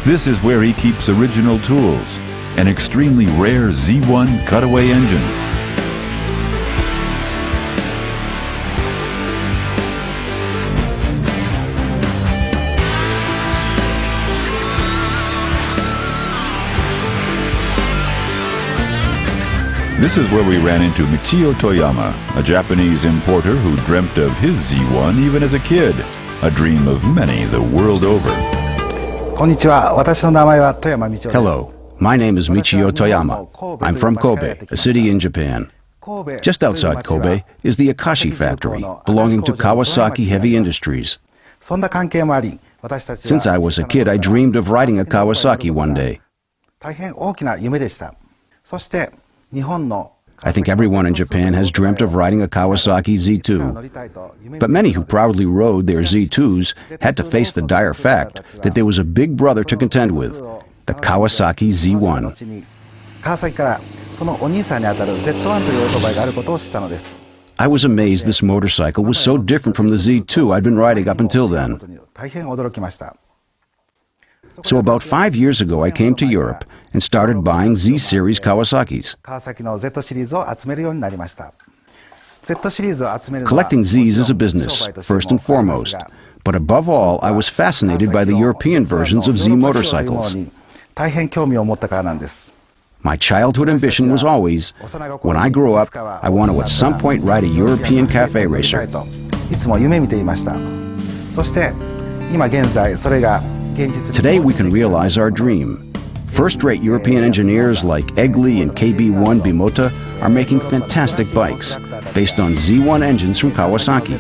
This is where he keeps original tools, an extremely rare Z1 cutaway engine. This is where we ran into Michio Toyama, a Japanese importer who dreamt of his Z1 even as a kid, a dream of many the world over. Hello, my name is Michio Toyama. I'm from Kobe, a city in Japan. Just outside Kobe is the Akashi factory, belonging to Kawasaki Heavy Industries. Since I was a kid, I dreamed of riding a Kawasaki one day. I think everyone in Japan has dreamt of riding a Kawasaki Z2. But many who proudly rode their Z2s had to face the dire fact that there was a big brother to contend with, the Kawasaki Z1. I was amazed this motorcycle was so different from the Z2 I'd been riding up until then. So about 5 years ago, I came to Europe and started buying Z-Series Kawasaki's. Collecting Zs is a business, first and foremost. But above all, I was fascinated by the European versions of Z motorcycles. My childhood ambition was always, when I grow up, I want to at some point ride a European cafe racer. いつも夢見ていました。そして今現在それが現実に。 Today we can realize our dream. First-rate European engineers like Egli and KB1 Bimota are making fantastic bikes based on Z1 engines from Kawasaki.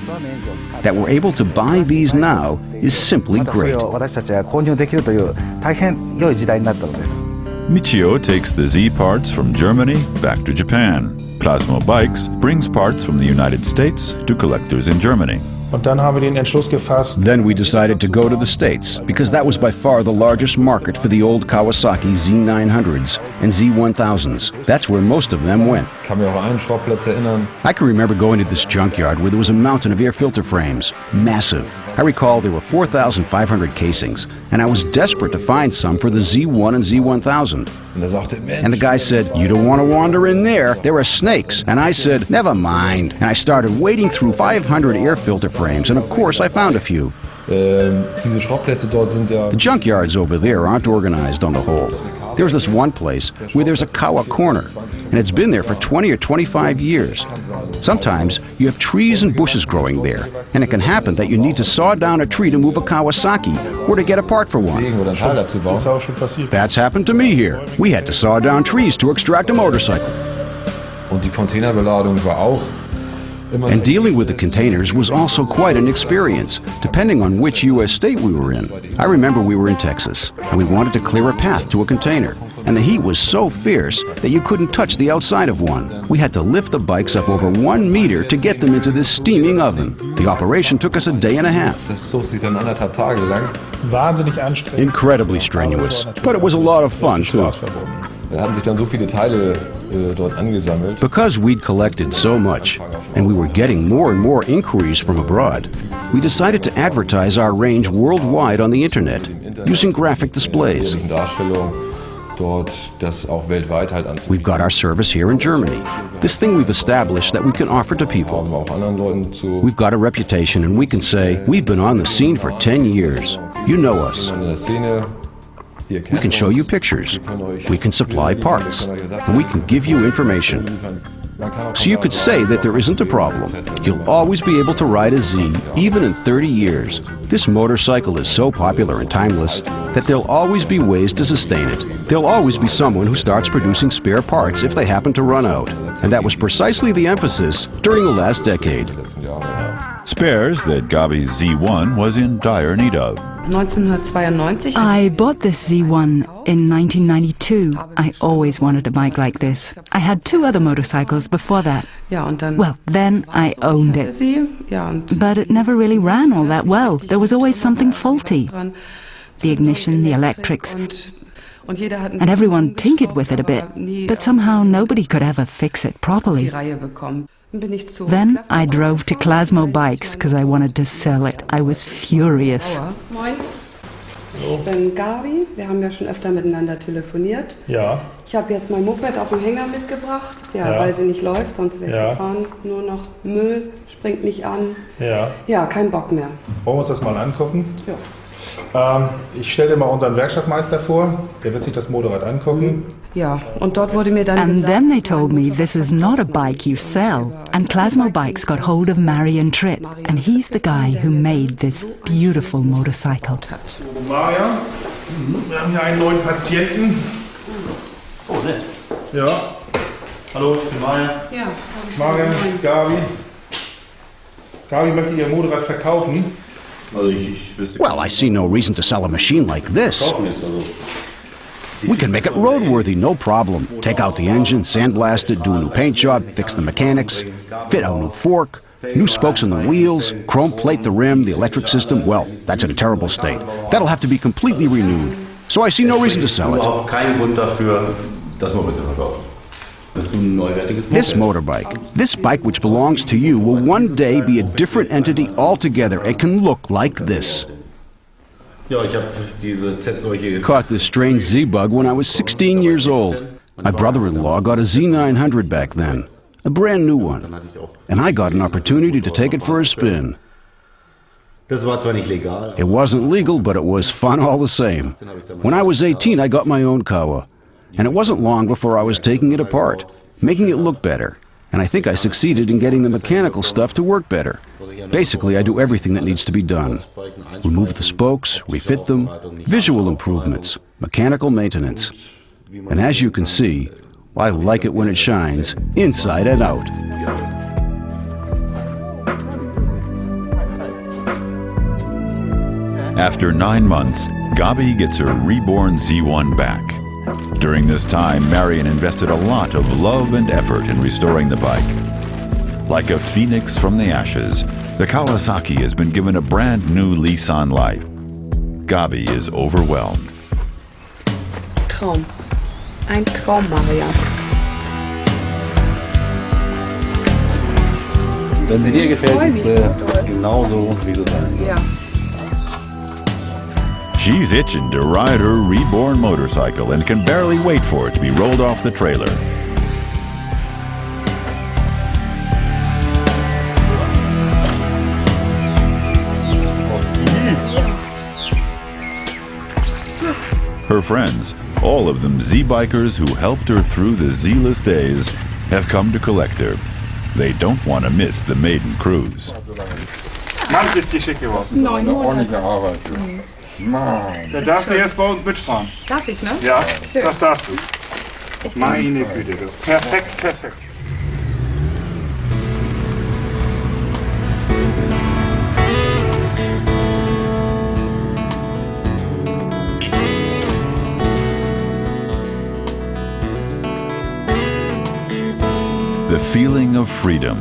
That we're able to buy these now is simply またそれ great. を私たちが購入できるという大変良い時代になったのです。 Michio takes the Z parts from Germany back to Japan. Plasmo Bikes brings parts from the United States to collectors in Germany. Und dann haben wir den Entschluss gefasst, Then we decided to go to the States because that was by far the largest market for the old Kawasaki Z900s and Z1000s. That's where most of them went. Ich kann mich auch an einen Schrottplatz erinnern. I can remember going to this junkyard where there was a mountain of air filter frames. Massive. I recall there were 4,500 casings, and I was desperate to find some for the Z1 and Z1000. Und er sagte, Mensch, And the guy said, "You don't want to wander in there. There are snakes." And I said, "Never mind." And I started wading through 500 air filter frames, and of course I found a few. diese Schrottplätze dort sind ja... The junkyards over there aren't organized on the whole. There's this one place where there's a KAWA corner, and it's been there for 20 or 25 years. Sometimes you have trees and bushes growing there, and it can happen that you need to saw down a tree to move a Kawasaki or to get a part for one. Oder ein Teil abzubauen. ist auch schon passiert. That's happened to me here. We had to saw down trees to extract a motorcycle. Und die Containerbeladung war auch immer... And dealing with the containers was also quite an experience, depending on which U.S. state we were in. I remember we were in Texas, and we wanted to clear a path to a container. And the heat was so fierce that you couldn't touch the outside of one. We had to lift the bikes up over 1 meter to get them into this steaming oven. The operation took us a day and a half. Das zog sich dann 1,5 Tage lang. Wahnsinnig anstrengend. Incredibly strenuous, but it was a lot of fun too. Spaß verbunden. Da hatten sich dann so viele Teile dort angesammelt. Because we'd collected so much, and we were getting more and more inquiries from abroad, we decided to advertise our range worldwide on the internet, using graphic displays. Darstellung dort das auch weltweit halt anzubieten. We've got our service here in Germany. This thing we've established that we can offer to people. Aber auch anderen Leuten zu... We've got a reputation, and we can say, we've been on the scene for 10 years. You know us. In der Szene, ihr We kennt can show you uns. pictures. We can supply parts. And we can give you information. So you could say that there isn't a problem. You'll always be able to ride a Z, even in 30 years. This motorcycle is so popular and timeless that there'll always be ways to sustain it. There'll always be someone who starts producing spare parts if they happen to run out. And that was precisely the emphasis during the last decade. Spares that Gabi's Z1 was in dire need of. 1992. I bought this Z1 in 1992. I always wanted a bike like this. I had 2 other motorcycles before that. Ja, und dann Well, then I owned it. sie. Ja, und But it never really ran all that well. There was always something faulty. dran. The ignition, the electrics. Und jeder hat ein And everyone bisschen tinkered with it a bit. aber nie But somehow nobody could ever fix it die properly. Reihe bekommen. Dann bin ich zu Then I Klassenbau- drove to Klasmo Bikes because I wanted to sell it. I was furious. Moin. Ich bin Gabi. Wir haben ja schon öfter miteinander telefoniert. Ja, Ich habe jetzt mein Moped auf dem Hänger mitgebracht, ja, Ja. weil sie nicht läuft, sonst wäre ich Ja. gefahren. Nur noch Müll, springt nicht an. ja. Ja, kein Bock mehr. Wollen wir uns das mal angucken? Ja. Ich stelle dir mal unseren Werkstattmeister vor. Der wird sich das Motorrad angucken. Ja, und dort wurde mir dann And gesagt, then they told me this is not a bike you sell. And Klasmo Bikes got hold of Marian Tritt, and he's the guy who made this beautiful motorcycle. Maria, wir haben hier einen neuen Patienten. Oh, nett. Ja, Hallo, ich bin Maya. ja, Marian, das ist Gabi. Gabi möchte ihr Motorrad verkaufen. Also ich wüsste Well, I see no reason to sell a machine like this. We can make it roadworthy, no problem. Take out the engine, sandblast it, do a new paint job, fix the mechanics, fit a new fork, new spokes in the wheels, chrome plate the rim, the electric system. Well, that's in a terrible state. That'll have to be completely renewed. So I see no reason to sell it. Auch keinen Grund dafür, das Moped zu verkaufen. Das ist ein neuwertiges This motorbike, this bike which belongs to you, will one day be a different entity altogether and can look like this. Ja, ich habe diese Z-Seuche Caught this strange Z-bug when I was 16 years old. My brother-in-law got a Z900 back then, a brand new one, and I got an opportunity to take it for a spin. Das war zwar nicht legal. It wasn't legal, but it was fun all the same. When I was 18, I got my own KAWA. And it wasn't long before I was taking it apart, making it look better. And I think I succeeded in getting the mechanical stuff to work better. Basically, I do everything that needs to be done. Remove the spokes, refit them, visual improvements, mechanical maintenance. And as you can see, I like it when it shines, inside and out. After 9 months, Gabi gets her reborn Z1 back. During this time, Marion invested a lot of love and effort in restoring the bike. Like a phoenix from the ashes, the Kawasaki has been given a brand new lease on life. Gabi is overwhelmed. Traum. Ein Traum, Marian. Wenn sie dir gefällt, ist genauso, wie sie sein soll. Ja. She's itching to ride her reborn motorcycle and can barely wait for it to be rolled off the trailer. Her friends, all of them Z-bikers who helped her through the Z-less days, have come to collect her. They don't want to miss the maiden cruise. Mann, ist die schick geworden. 900. Ordentliche Arbeit. Da darfst du jetzt bei uns mitfahren. Darf ich, ne? Ja, Schön. das darfst du. Meine Güte, du. Perfekt, perfekt. The feeling of freedom,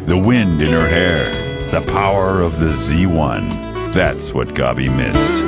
the wind in her hair, the power of the Z1. That's what Gabi missed.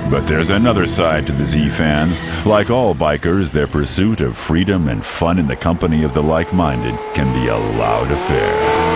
But there's another side to the Z fans. Like all bikers, their pursuit of freedom and fun in the company of the like-minded can be a loud affair.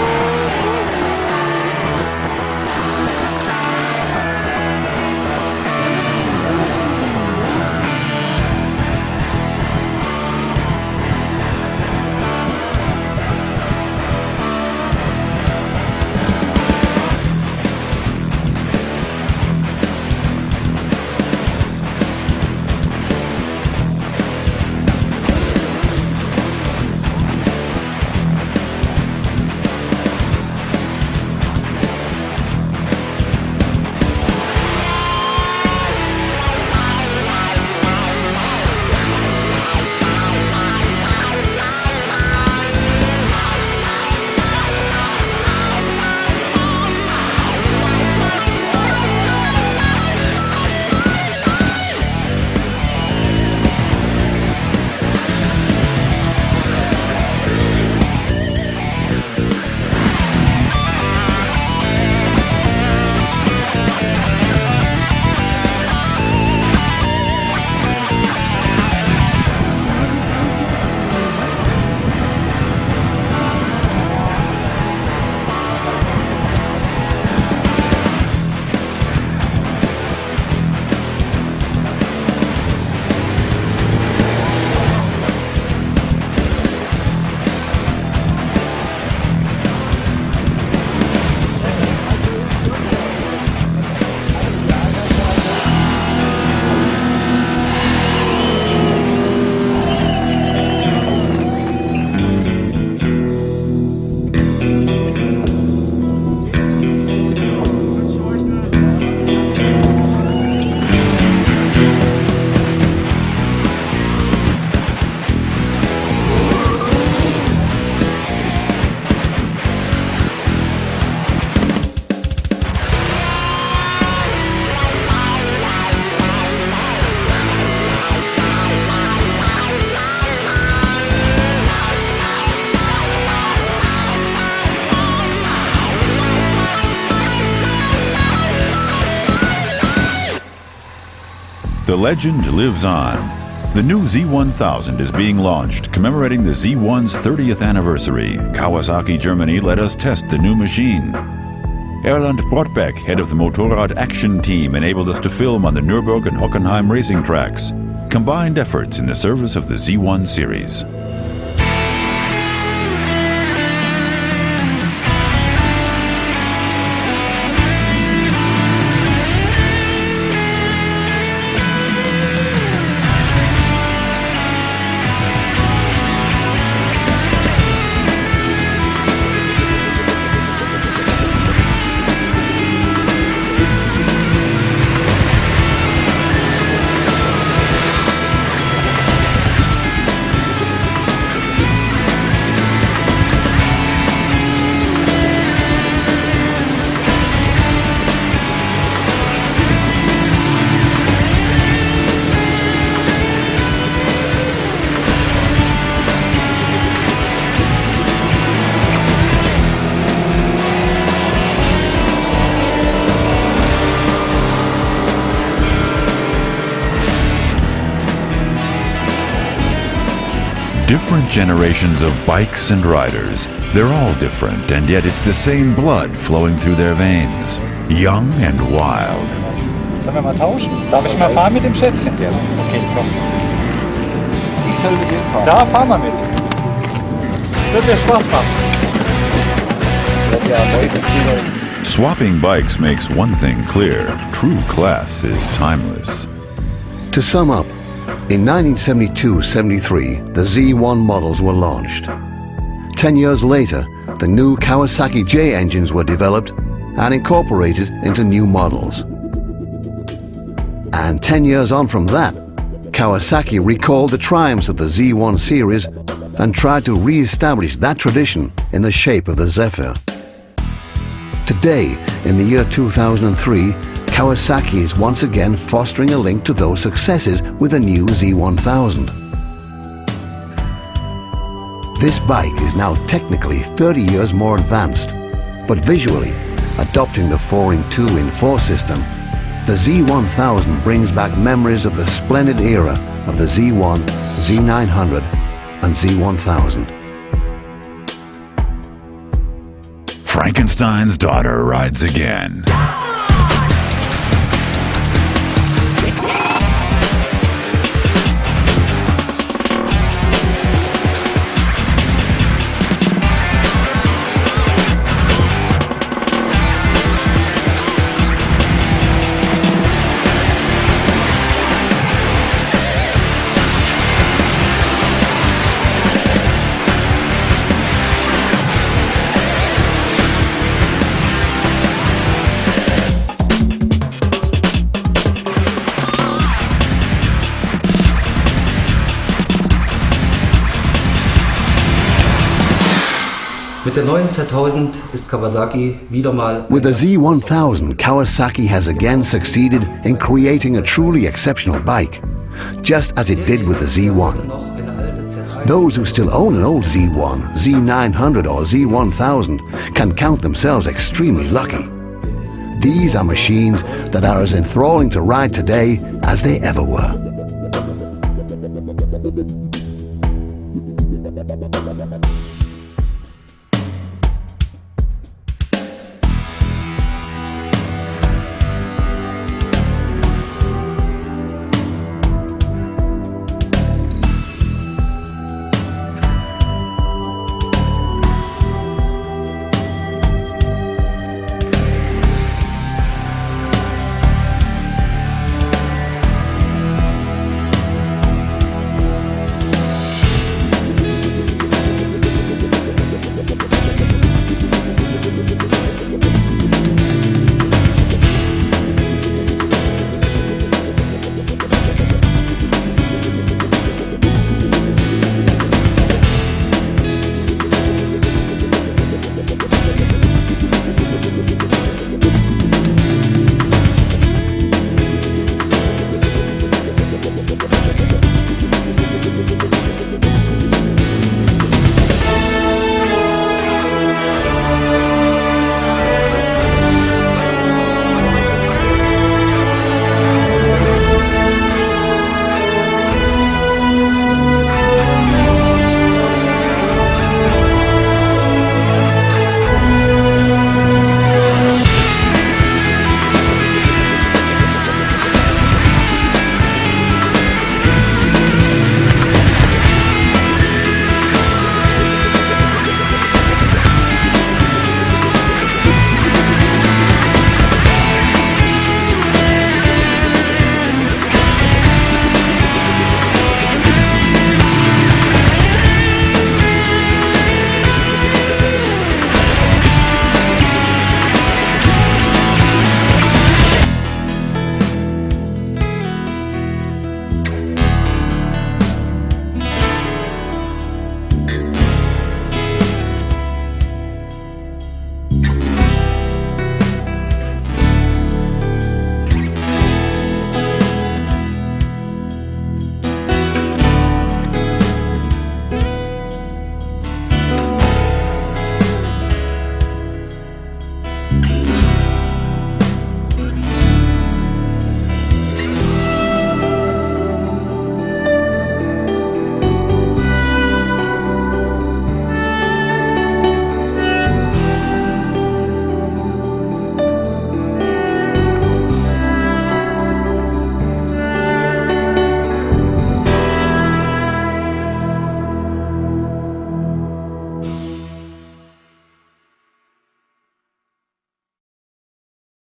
the legend lives on. The new Z1000 is being launched, commemorating the Z1's 30th anniversary. Kawasaki, Germany, let us test the new machine. Erland Brotbeck, head of the Motorrad Action Team, enabled us to film on the Nürburg and Hockenheim racing tracks. Combined efforts in the service of the Z1 series. Different generations of bikes and riders. They're all different, and yet it's the same blood flowing through their veins. Young and wild. Sollen wir mal tauschen? Darf ich mal fahren mit dem Schätzchen? Ja. Okay, komm. Ich soll mit dir fahren. Da fahren wir mit. Wird dir Spaß machen. Swapping bikes makes one thing clear. True class is timeless. To sum up, in 1972-73, the Z1 models were launched. 10 years later, the new Kawasaki J engines were developed and incorporated into new models. And 10 years on from that, Kawasaki recalled the triumphs of the Z1 series and tried to re-establish that tradition in the shape of the Zephyr. Today, in the year 2003, Kawasaki is once again fostering a link to those successes with the new Z1000. This bike is now technically 30 years more advanced, but visually, adopting the 4-in-2-in-4 system, the Z1000 brings back memories of the splendid era of the Z1, Z900 and Z1000. Frankenstein's daughter rides again. Mit der neuen Z1000 ist Kawasaki wieder mal... With the Z1000, Kawasaki has again succeeded in creating a truly exceptional bike, just as it did with the Z1. Those who still own an old Z1, Z900 or Z1000 can count themselves extremely lucky. These are machines that are as enthralling to ride today as they ever were.